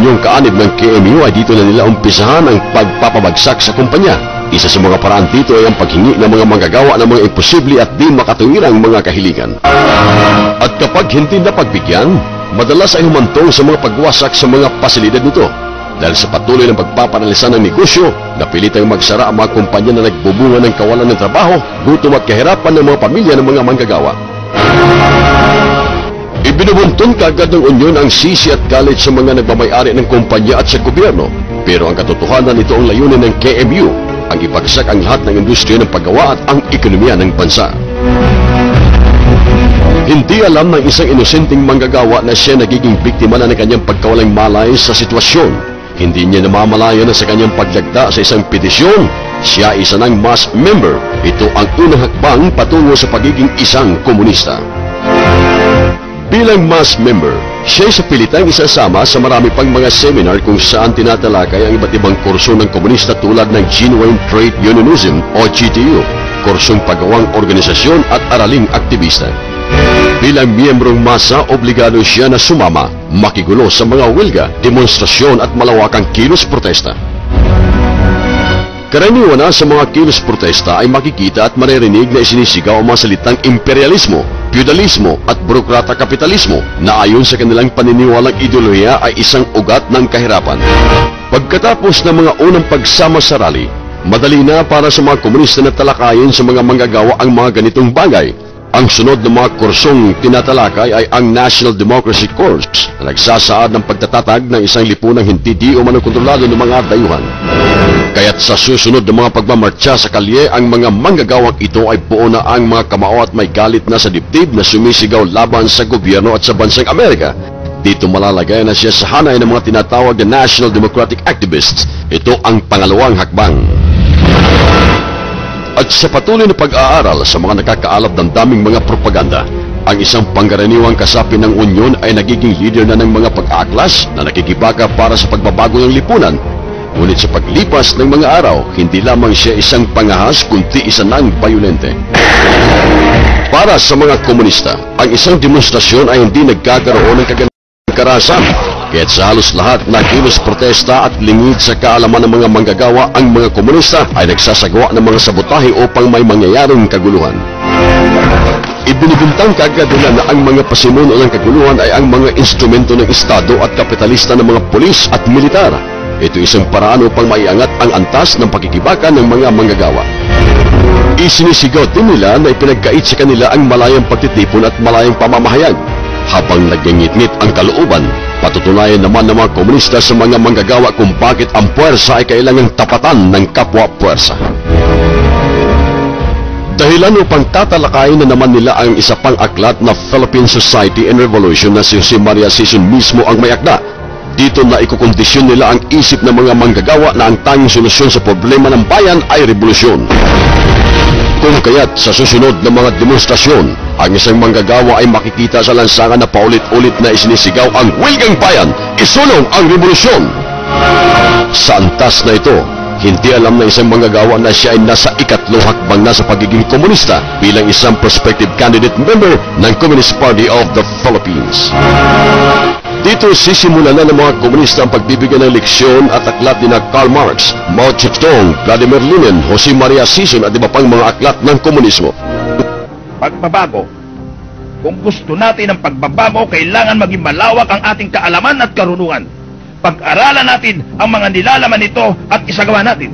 unyong kaanib ng KMU ay dito na nila umpisahan ang pagpapabagsak sa kumpanya. Isa sa mga paraan dito ay ang paghingi ng mga manggagawa ng mga imposible at di makatuwirang mga kahilingan. At kapag hindi napagbigyan, madalas ay humantong sa mga pagwasak sa mga pasilidad nito. Dahil sa patuloy ng pagpapanalisa ng negosyo, napilitang magsara ang mga kumpanya na nagbubunga ng kawalan ng trabaho, gutom at kahirapan ng mga pamilya ng mga manggagawa. Ibinubuntun kaagad ng Union ang sisi at galit sa mga nagmamayari ng kumpanya at sa gobyerno. Pero ang katotohanan nito ang layunin ng KMU, ang ibagsak ang lahat ng industriya ng paggawa at ang ekonomiya ng bansa. Hindi alam ng isang inosenteng manggagawa na siya nagiging biktima na ng kanyang pagkawalang malay sa sitwasyon. Hindi niya namamalaya na sa kanyang paglagda sa isang petisyon, siya isa ng mass member. Ito ang unang hakbang patungo sa pagiging isang komunista. Bilang mass member, siya sa pilitang isasama sa marami pang mga seminar kung saan tinatalakay ang iba't ibang kurso ng komunista tulad ng Genuine Trade Unionism o GTU, kursong paggawang organisasyon at araling aktivista. Bilang miyembrong masa, obligado siya na sumama, makigulo sa mga wilga, demonstrasyon at malawakang kilos protesta. Karaniwan na sa mga kilos protesta ay makikita at maririnig na isinisigaw ang mga salitang imperialismo, feudalismo at burokrata kapitalismo na ayon sa kanilang paniniwalang ideolohiya ay isang ugat ng kahirapan. Pagkatapos ng mga unang pagsama sa rally, madali na para sa mga komunista na talakayin sa mga manggagawa ang mga ganitong bagay. Ang sunod na mga kursong tinatalakay ay ang National Democracy Course na nagsasaad ng pagtatatag ng isang lipunang hindi di o kontrolado ng mga dayuhan. Kaya't sa susunod na mga pagmamartsa sa kalye, ang mga manggagawang ito ay buo na ang mga kamao at may galit na sa dibdib na sumisigaw laban sa gobyerno at sa bansang Amerika. Dito malalagay na siya sa hanay ng mga tinatawag na National Democratic Activists. Ito ang pangalawang hakbang. At sa patuloy na pag-aaral sa mga nakakaalab ng daming mga propaganda, ang isang pangkaraniwang kasapi ng Union ay nagiging leader na ng mga pag-aaklas na nakikibaka para sa pagbabago ng lipunan. Ngunit sa paglipas ng mga araw, hindi lamang siya isang pangahas kundi isa ng bayolente. Para sa mga komunista, ang isang demonstrasyon ay hindi nagkakaroon ng kagandang karahasan. Kaya't sa halos lahat na kilos protesta at lingid sa kaalaman ng mga manggagawa, ang mga komunista ay nagsasagawa ng mga sabotahe upang may mangyayaring kaguluhan. Ibinibintang kaagad nila na ang mga pasimuno ng kaguluhan ay ang mga instrumento ng Estado at kapitalista ng mga pulis at militar. Ito isang paraan upang maiangat ang antas ng pakikibaka ng mga manggagawa. Isinisigaw din nila na ipinagkait sa kanila ang malayang pagtitipon at malayang pamamahayag. Habang nagyangit-ngit ang kalooban, patutunayan naman ng mga komunista sa mga manggagawa kung bakit ang puwersa ay kailangang tapatan ng kapwa-puwersa. Dahilan upang tatalakayin na naman nila ang isa pang aklat na Philippine Society and Revolution na si Jose Maria Sison mismo ang may akda. Dito na ikukondisyon nila ang isip ng mga manggagawa na ang tanging solusyon sa problema ng bayan ay revolusyon. Kung kaya't sa susunod na mga demonstrasyon, ang isang manggagawa ay makikita sa lansangan na paulit-ulit na isinisigaw ang wilgang bayan, isulong ang revolusyon. Sa antas na ito, hindi alam na isang manggagawa na siya ay nasa ikatlong hakbang na sa pagiging komunista bilang isang prospective candidate member ng Communist Party of the Philippines. Dito sisimulan na ng mga komunista ang pagbibigyan ng leksyon at aklat ni Karl Marx, Mao Zedong, Vladimir Lenin, Jose Maria Sison at iba pang mga aklat ng komunismo. Pagbabago. Kung gusto natin ang pagbabago, kailangan maging malawak ang ating kaalaman at karunungan. Pag-aralan natin ang mga nilalaman nito at isagawa natin.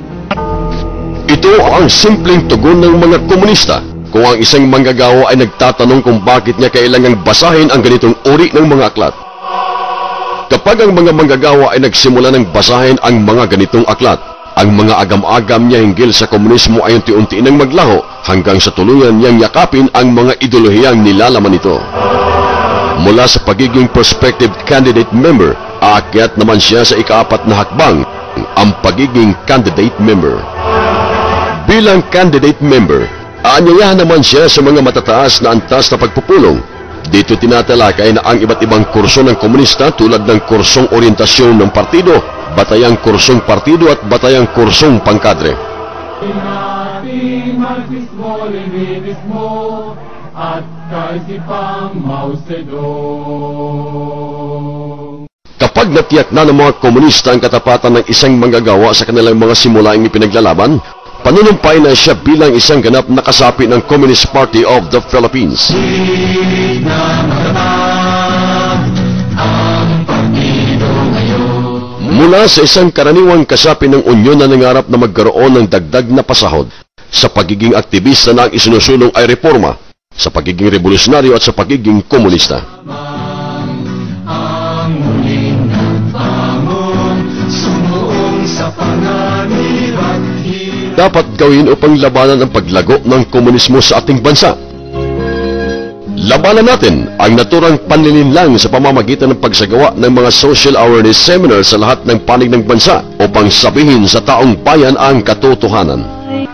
Ito ang simpleng tugon ng mga komunista kung ang isang manggagawa ay nagtatanong kung bakit niya kailangang basahin ang ganitong uri ng mga aklat. Kapag ang mga manggagawa ay nagsimula ng basahin ang mga ganitong aklat, ang mga agam-agam niya hinggil sa komunismo ay unti-unti nang maglaho hanggang sa tuluyan niyang yakapin ang mga ideolohiyang nilalaman nito. Mula sa pagiging prospective candidate member, aakyat naman siya sa ikaapat na hakbang, ang pagiging candidate member. Bilang candidate member, aanyayahan naman siya sa mga matataas na antas na pagpupulong. Dito tinatalakay na ang iba't ibang kurso ng komunista tulad ng kursong orientasyon ng partido, batayang kursong partido at batayang kursong pangkadre. At kaisipang Mao Zedong. Kapag natiyak na ng mga komunista ang katapatan ng isang manggagawa sa kanilang mga simulaing ipinaglalaban, panunumpay na siya bilang isang ganap na kasapi ng Communist Party of the Philippines. Mula sa isang karaniwang kasapi ng Unyon na nangarap na magkaroon ng dagdag na pasahod, sa pagiging aktivista na ang isinusulong ay reforma, sa pagiging revolusyonaryo at sa pagiging komunista. Dapat gawin upang labanan ang paglago ng komunismo sa ating bansa. Labanan natin ang naturang panlilinlang sa pamamagitan ng pagsagawa ng mga social awareness seminars sa lahat ng panig ng bansa upang sabihin sa taong bayan ang katotohanan.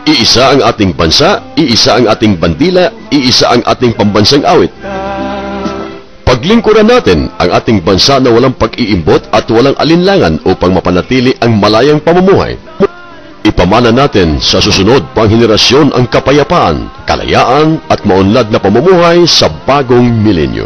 Iisa ang ating bansa, iisa ang ating bandila, iisa ang ating pambansang awit. Paglingkuran natin ang ating bansa na walang pag-iimbot at walang alinlangan upang mapanatili ang malayang pamumuhay. Ipamana natin sa susunod pang henerasyon ang kapayapaan, kalayaan at maunlad na pamumuhay sa bagong milenyo.